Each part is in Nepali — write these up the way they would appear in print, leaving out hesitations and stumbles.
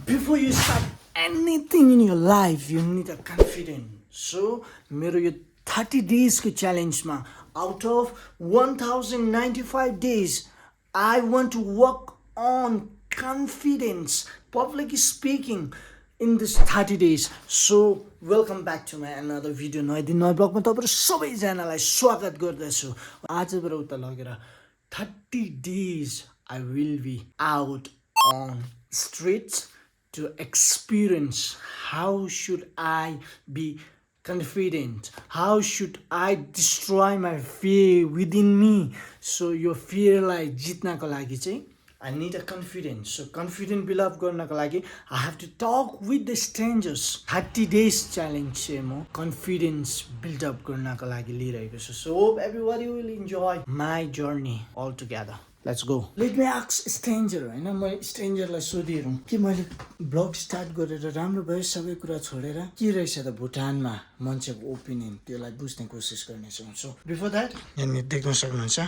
before you start anything in your life, you need a confidence. So, मेरो यो 30 days को challenge मा out of 1095 days, I want to work on confidence, public speaking in this 30 days. So, welcome back to my another video. नयाँ दिन नयाँ ब्लगमा तपाईहरु सबैजनालाई स्वागत गर्दछु। आजबाट उता लगेर 30 days I will be out on streets to experience how should I be confident, how should I destroy my fear within me. So your fear लाई जित्नको लागि चाहिँ I need a confidence. So confident build up गर्नको लागि I have to talk with the strangers. 30 days challenge चाहिँ म confidence build up गर्नको लागि लिइरहेको छु. So hope everybody will enjoy my journey all together. Let's go. Let me ask stranger, हैन म स्ट्रेन्जरलाई सोधिहेरौँ कि मैले ब्लग स्टार्ट गरेर राम्रो भयो सबै कुरा छोडेर के रहेछ त भुटानमा मान्छेको ओपिनियन त्यसलाई बुझ्ने कोसिस गर्नेछु. सो बिफोर द्याट यहाँनिर देख्न सक्नुहुन्छ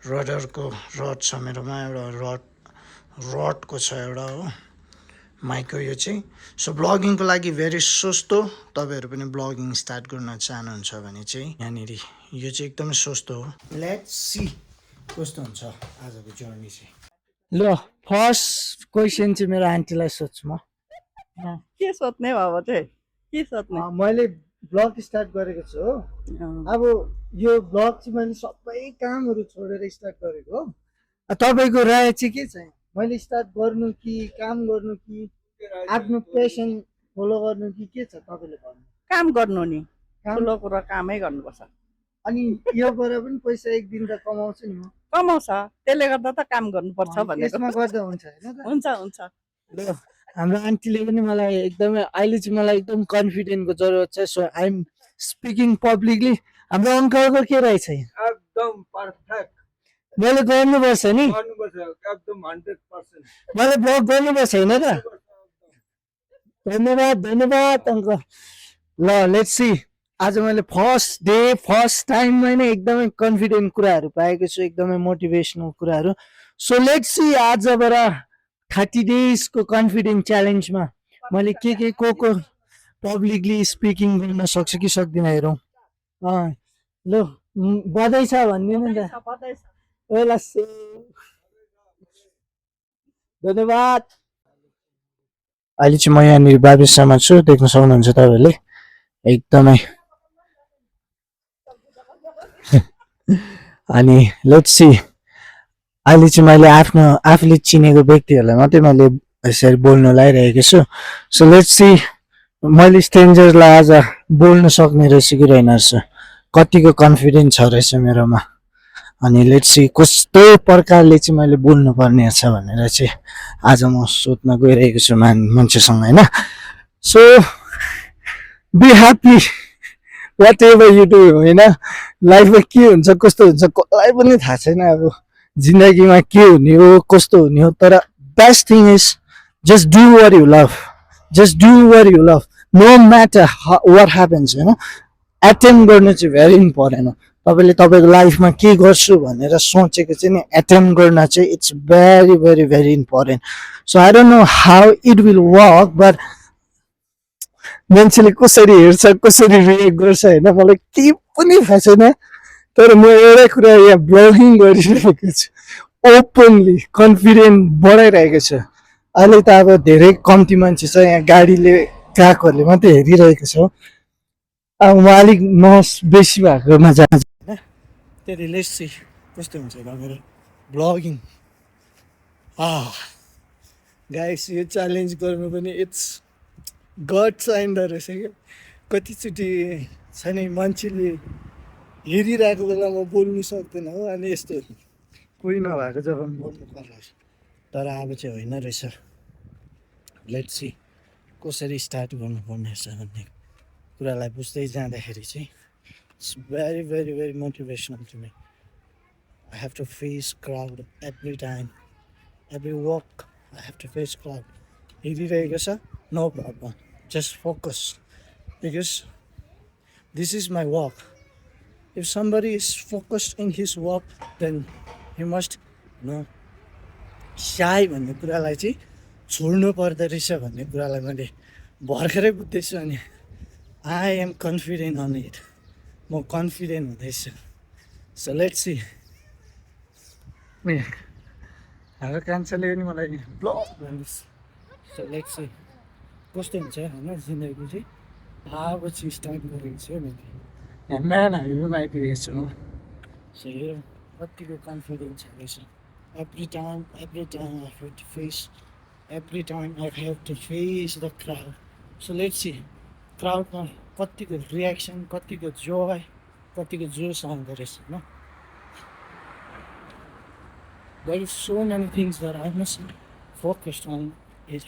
रडरको रड छ मेरोमा, एउटा रडको छ एउटा हो माइकको यो चाहिँ. सो ब्लगिङको लागि भेरी सस्तो. तपाईँहरू पनि ब्लगिङ स्टार्ट गर्न चाहनुहुन्छ भने चाहिँ यहाँनिर यो चाहिँ एकदमै सस्तो हो. लेट्स सी कस्तो हुन्छ आजको जर्नी चाहिँ. ल फर्स्ट क्वेसन चाहिँ मेरो आन्टीलाई सोध्छु म. के सोध्ने बाबा चाहिँ के सोध्ने? मैले ब्लग स्टार्ट गरेको छु हो. अब यो ब्लग चाहिँ मैले सबै कामहरू छोडेर स्टार्ट गरेको हो. तपाईँको राय चाहिँ के छ? मैले स्टार्ट गर्नु कि काम गर्नु कि आफ्नो पेसन फलो गर्नु कि के छ तपाईँले भन्नु? काम गर्नु नि, ठुलो कुरा कामै गर्नुपर्छ. अनि योबाट पनि पैसा एक दिन त कमाउँछु नि म. कमाउँछ, त्यसले गर्दा त काम गर्नुपर्छ भनेको. यसमा गर्दा हुन्छ हैन त? हुन्छ हुन्छ. ल हाम्रो आन्टीले पनि मलाई एकदमै अहिले चाहिँ मलाई एकदम कन्फिडेन्टको जरुरत छ. So I am speaking publicly. हाम्रो अङ्कलको के रहेछ? एकदम पर्फेक्ट मैले गर्नुपर्छ नि, गर्नुपर्छ एकदम 100%. मैले ब्लग गर्नुपर्छ होइन त? धन्यवाद धन्यवाद अङ्कल. ल लेट्स सी. आज मैले फर्स्ट डे फर्स्ट टाइममा नै एकदमै कन्फिडेन्ट कुराहरू पाएको छु, एकदमै मोटिभेसनल कुराहरू. सो लेट्स सी आजबाट 30 डेजको कन्फिडेन्ट च्यालेन्जमा मैले के को पब्लिकली स्पिकिङ गर्न सक्छु कि सक्दिनँ हेरौँ. ल बधाई छ भनिदिनु नि त. ल धन्यवाद. अहिले चाहिँ म यहाँनिर बाबिसमा छु, देख्न सक्नुहुन्छ तपाईँहरूले एकदमै. अनि लेट्स सी अहिले चाहिँ मैले आफूले चिनेको व्यक्तिहरूलाई मात्रै मैले यसरी बोल्नु लागिरहेको छु. सो लेट्स सी मैले स्ट्रेन्जरलाई आज बोल्न सक्ने रहेछ कि रहेन रहेछ, कतिको कन्फिडेन्स छ रहेछ मेरोमा. अनि लेट्स सी कस्तो प्रकारले चाहिँ मैले बोल्नु पर्ने छ भनेर चाहिँ आज म सोध्न गइरहेको छु मान्छेसँग होइन. So be happy whatever you do होइन. लाइफमा के हुन्छ कस्तो हुन्छ कसलाई पनि थाहा छैन. अब जिन्दगीमा के हुने हो कस्तो हुने हो, तर best thing is just do what you love. Just do what you love no matter what happens होइन. एटेम्प गर्नु चाहिँ भेरी इम्पोर्टेन्ट हो. तपाईँले तपाईँको लाइफमा के गर्छु भनेर सोचेको चाहिँ नि एटेम्प गर्न चाहिँ it's very very very important. So I don't know how it will work, but मान्छेले कसरी हेर्छ कसरी रिएक्ट गर्छ होइन मलाई केही पनि थाहा छैन. तर म एउटै कुरा यहाँ ब्लगिङ गरिरहेको छु, ओपनली कन्फिडेन्ट बढाइरहेको छु. अहिले त अब धेरै कम्ती मान्छे छ यहाँ, गाडीले ट्र्याकहरूले मात्रै हेरिरहेको छ. अब म अलिक नस बेसी भएकोमा जान्छ होइन. त्यही लेट्स सी कस्तो हुन्छ मेरो ब्लगिङ. गाइस यो च्यालेन्ज गर्नु पनि इट्स गड चाहिँदो रहेछ क्या. कतिचोटि छैन मान्छेले हेरिरहेको बेलामा बोल्नु सक्दैन हो, अनि यस्तो कोही नभएको जग्गामा बोल्नु पर्छ. तर अब चाहिँ होइन रहेछ. लेट्स सी कसरी स्टार्ट गर्नुपर्ने रहेछ भन्ने कुरालाई बुझ्दै जाँदाखेरि चाहिँ it's very very very motivational to me. I have to face crowd every time, every work I have to face crowd. हेरिरहेको छ no problem, just focus because this is my work. If somebody is focused in his work, then he must know shy भन्ने कुरालाई चाहिँ छोड्नु पर्दो रहेछ भन्ने कुरालाई मैले भर्खरै बुझ्दैछु अनि I am confident on it म कन्फिडेन्ट हुँदैछु सो लेट्स सी हाम्रो कान्छाले पनि मलाई ब्लग भन्नुहोस् सो लेट्स सी कस्तो हुन्छ होइन जिन्दगी चाहिँ अब चाहिँ स्टार्ट गरेको छु मैले म्यान हाइवेमा आइपुगेको छु सो हेरौँ कतिको कन्फिडेन्स रहेछ every time I have to face every time I have to face the crowd so let's see crowd ma कतिको रियाक्सन कतिको जोय कतिको जोस आउँदो रहेछ होइन there is so many things that I must focus on is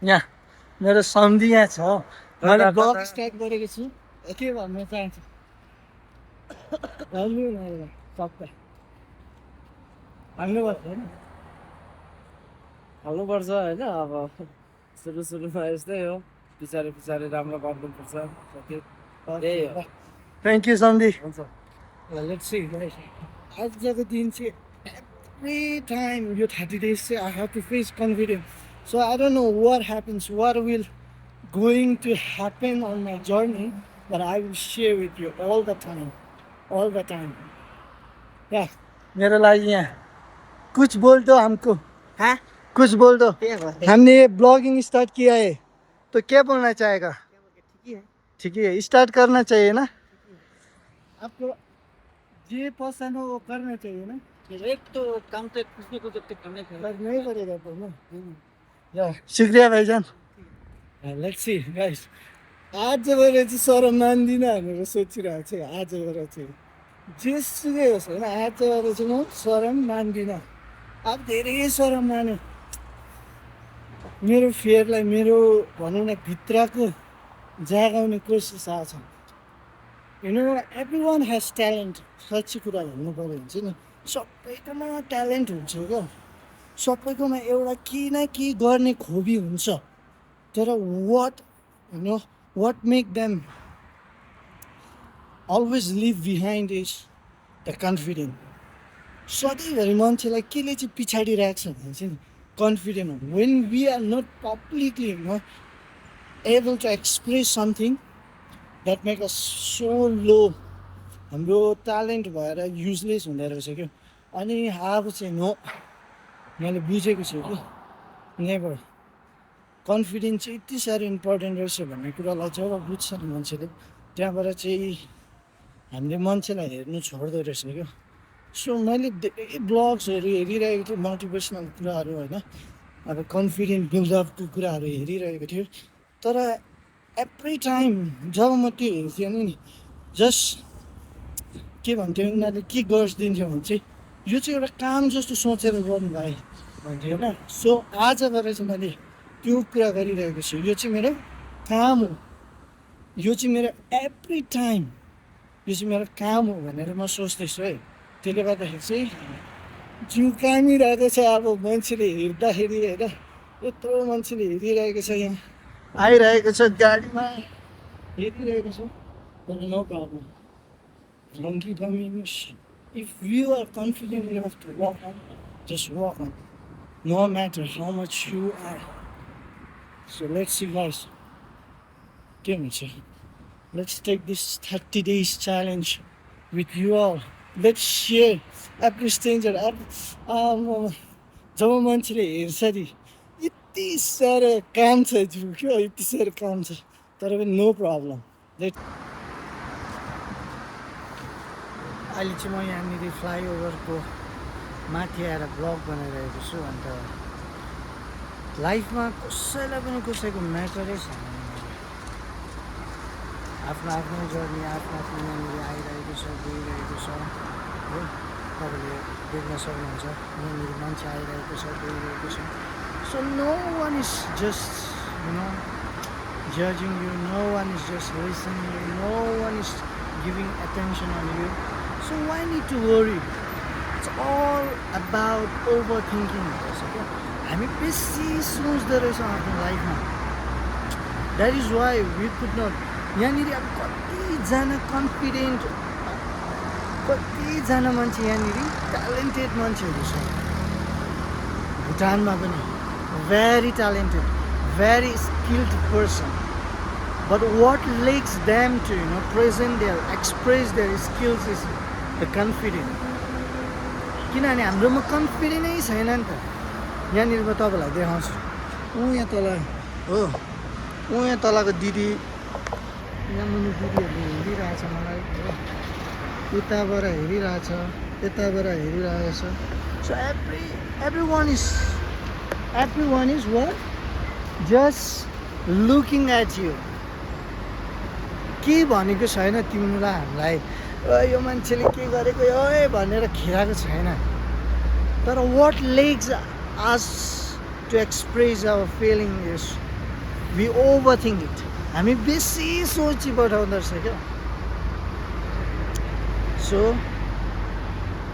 यहाँ मेरो सम्झी यहाँ छ मैले ब्लग स्टार्ट गरेको छु के भन्न चाहन्छु सबै हाल्नुपर्छ होइन हाल्नुपर्छ होइन अब सुरुमा यस्तै हो पछाडि राम्रो गर्नुपर्छ त्यही हो थ्याङ्क यू सन्धि हुन्छ लेट्स सी आजको दिन चाहिँ एभ्री टाइम यो 30 days चाहिँ I have to face confidence so I don't know what happens what will going to happen on my journey but I will share with you all the time या मेरे लागि यहाँ कुछ बोल दो हमको हाँ कुछ बोल दो ठीक हमने ये ब्लॉगिंग स्टार्ट किया है तो क्या बोलना चाहेगा है ठीक है स्टार्ट करना चाहिए ना आपको जे पसंद हो वो करना चाहिए ना एक तो काम तो कुछ न कुछ तो करना करना ही पड़ेगा तो ना या शुक्रिया भाईजान लेट्स सी गाइस आजबाट चाहिँ सरम मान्दिनँ भनेर सोचिरहेको छु आजबाट चाहिँ जेसुकै होस् होइन आजबाट चाहिँ म सरम मान्दिनँ अब धेरै सरम माने मेरो फेयरलाई मेरो भनौँ न भित्रको जागाउने कोसिस आएको छ एभ्री वान हेज ट्यालेन्ट साँच्ची कुरा भन्नु पऱ्यो भने चाहिँ नि सबैकोमा ट्यालेन्ट हुन्छ क्या सबैकोमा एउटा केही न केही गर्ने खोबी हुन्छ तर what make them always live behind is the confident सधैँभरि मान्छेलाई केले चाहिँ पछाडि राख्छ भने चाहिँ कन्फिडेन्ट हो when we are not publicly able to express something that make us so low हाम्रो ट्यालेन्ट भएर युजलेस हुँदो रहेछ क्या अनि अब चाहिँ मैले बुझेको छु कि नेभर कन्फिडेन्स चाहिँ यति साह्रो इम्पोर्टेन्ट रहेछ भन्ने कुरालाई जब बुझ्छ नि मान्छेले त्यहाँबाट चाहिँ हामीले मान्छेलाई हेर्नु छोड्दो रहेछ क्या सो मैले धेरै ब्लग्सहरू हेरिरहेको थिएँ मोटिभेसनल कुराहरू होइन अब कन्फिडेन्ट बिल्डअपको कुराहरू हेरिरहेको थियो तर एभ्री टाइम जब म त्यो हेर्थेँ नि जस्ट के भन्थ्यो उनीहरूले के गरिदिन्थ्यो भने चाहिँ यो चाहिँ एउटा काम जस्तो सोचेर गर्नु भाइ भन्थ्यो होइन सो आजबाट चाहिँ मैले त्यो कुरा गरिरहेको छु यो चाहिँ मेरो काम हो यो चाहिँ मेरो एभ्री टाइम यो चाहिँ मेरो काम हो भनेर म सोच्दैछु है त्यसले गर्दाखेरि चाहिँ जिउ कामिरहेको छ अब मान्छेले हेर्दाखेरि होइन यत्रो मान्छेले हेरिरहेको छ यहाँ आइरहेको छ गाडीमा हेरिरहेको छ तर no problem don't give them emotion. If you are confident enough to walk on, just walk on. No matter how much you are. So let's see guys. Give me a Let's take this 30 days challenge with you all. Let's share every stranger. जब मान्छेले हेर्छ नि यति साह्रो काम छ जिउ क्या यति साह्रो काम छ तर पनि नो प्रब्लम अहिले चाहिँ म यहाँनिर फ्लाइओभरको माथि आएर ब्लग बनाइरहेको छु अन्त लाइफमा कसैलाई पनि कसैको म्याटरै छैन आफ्नो आफ्नो जर्नी आफ्नो आफ्नो यहाँनिर आइरहेको छ गइरहेको छ हो तपाईँले देख्न सक्नुहुन्छ यहाँनिर मान्छे आइरहेको छ गइरहेको छ so no one is just judging you, no one is just listening you, no one is giving attention on you. So why need to worry? It's all about overthinking. हामी बेसी सोच्दो रहेछ आफ्नो लाइफमा that is why we could not यहाँनिर अब कतिजना कन्फिडेन्ट कतिजना मान्छे यहाँनिर ट्यालेन्टेड मान्छेहरू छ भुटानमा पनि very talented, very skilled person. But what leads them to, present their, express their skills is the confidence. किनभने हाम्रोमा कन्फिडेन्टै छैन नि त. यहाँनिर म तपाईँलाई देखाउँछु. यहाँ तल हो, यहाँ तलको दिदी, यहाँ मुनि दिदीहरूले हेरिरहेछ मलाई हो, उताबाट हेरिरहेछ, यताबाट हेरिरहेछ. So everyone is what? Just looking at you. के भनेको छैन तिमीलाई हामीलाई यो मान्छेले के गरेको यो भनेर खेलाएको छैन. तर what leads us to express our feeling is we overthink it. हामी बेसी सोची पठाउँदो रहेछ क्या. सो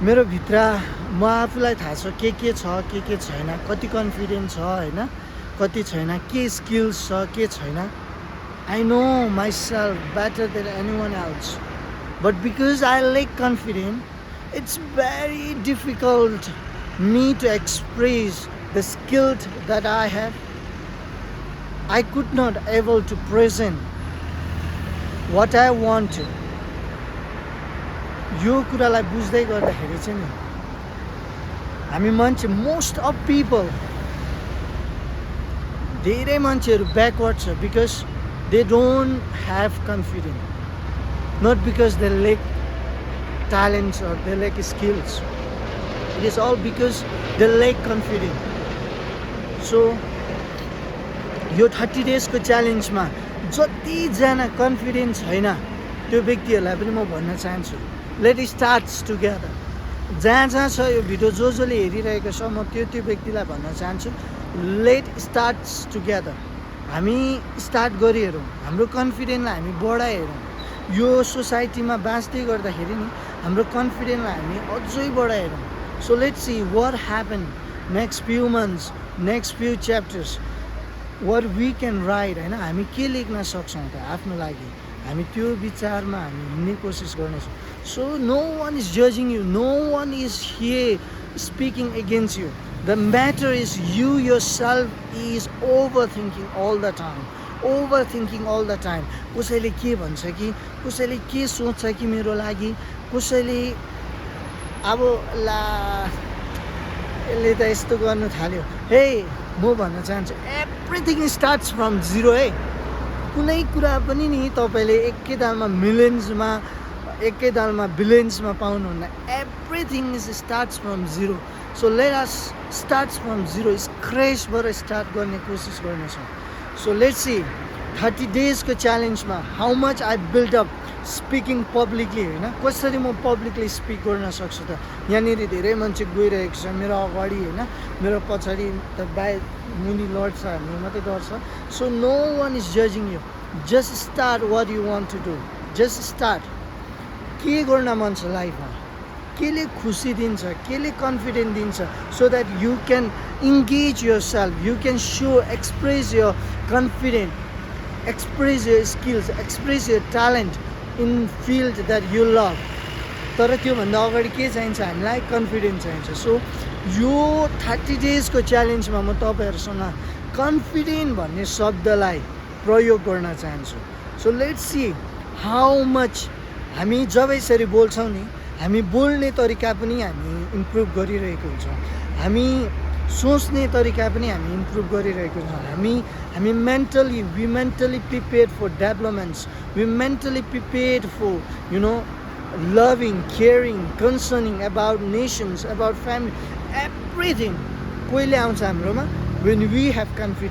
मेरो भित्र म आफूलाई थाहा छ के छ के छैन, कति कन्फिडेन्ट छ होइन, कति छैन, के स्किल्स छ के छैन. I know myself better than anyone else. But because I lack confidence, it's very difficult me to express the skill that I have. I could not able to present what I want to. यो कुरालाई बुझ्दै गर्दाखेरि चाहिँ नि हामी मान्छे, मोस्ट अफ पिपल, धेरै मान्छेहरू ब्याकवर्ड छ because they don't have confidence, not because they lack talents or they lack skills. It is all because they lack confidence. So यो 30 days को च्यालेन्जमा जतिजना कन्फिडेन्ट छैन त्यो व्यक्तिहरूलाई पनि म भन्न चाहन्छु, लेट स्टार्ट्स टुगेदर. जहाँ छ यो भिडियो जसले हेरिरहेको छ म त्यो व्यक्तिलाई भन्न चाहन्छु, लेट स्टार्ट्स टुगेदर. हामी स्टार्ट गरिहेरौँ, हाम्रो कन्फिडेन्सलाई हामी बढाइहेरौँ. यो सोसाइटीमा बाँच्दै गर्दाखेरि नि हाम्रो कन्फिडेन्सलाई हामी अझै बढाइहेरौँ. So let's see what happen next few months, next few chapters, what we can write होइन. हामी के लेख्न सक्छौँ त आफ्नो लागि, हामी त्यो विचारमा हामी हिँड्ने कोसिस गर्नेछौँ. सो नो वान इज जजिङ you, no one is here speaking against you. The matter is you yourself is overthinking all the time. Overthinking all the time. कसैले के भन्छ कि, कसैले के सोच्छ कि मेरो लागि, कसैले अब ला यसले त यस्तो गर्नु थाल्यो. हे म भन्न चाहन्छु, एभ्रिथिङ स्टार्ट्स फ्रम जिरो है. कुनै कुरा पनि नि तपाईँले एकैतालमा मिलियन्समा, एकैतालमा बिलियन्समा पाउनुहुन्न. Everything is starts from zero. So let us starts from zero, स्क्रेचबाट स्टार्ट गर्ने कोसिस गर्नेछौँ. सो लेट्स सी 30 डेजको च्यालेन्जमा how much I build up speaking publicly होइन, कसरी म पब्लिकली स्पिक गर्न सक्छु त. यहाँनिर धेरै मान्छे गइरहेको छ मेरो अगाडि होइन, मेरो पछाडि त बाहिर मुनि लड्छ, हामी मात्रै डर्छ. सो नो वान इज जजिङ you. Just start what you want to do. Just start. के गर्न मन छ लाइफमा, केले खुसी दिन्छ, केले कन्फिडेन्ट दिन्छ, so that you can engage yourself, you can so express your confident, express your skills, express your talent in field that you love. तर त्योभन्दा अगाडि के चाहिन्छ हामीलाई, कन्फिडेन्स चाहिन्छ. सो यो 30 डेजको च्यालेन्जमा म तपाईँहरूसँग कन्फिडेन्ट भन्ने शब्दलाई प्रयोग गर्न चाहन्छु. So let's see how much हामी जब यसरी बोल्छौँ नि, हामी बोल्ने तरिका पनि हामी इम्प्रुभ गरिरहेको हुन्छौँ, हामी सोच्ने तरिका पनि हामी इम्प्रुभ गरिरहेको हुन्छौँ. हामी mentally, we mentally prepared for developments, we mentally prepared for loving, caring, concerning about nations, about family, everything. कहिले आउँछ हाम्रोमा when we have confidence.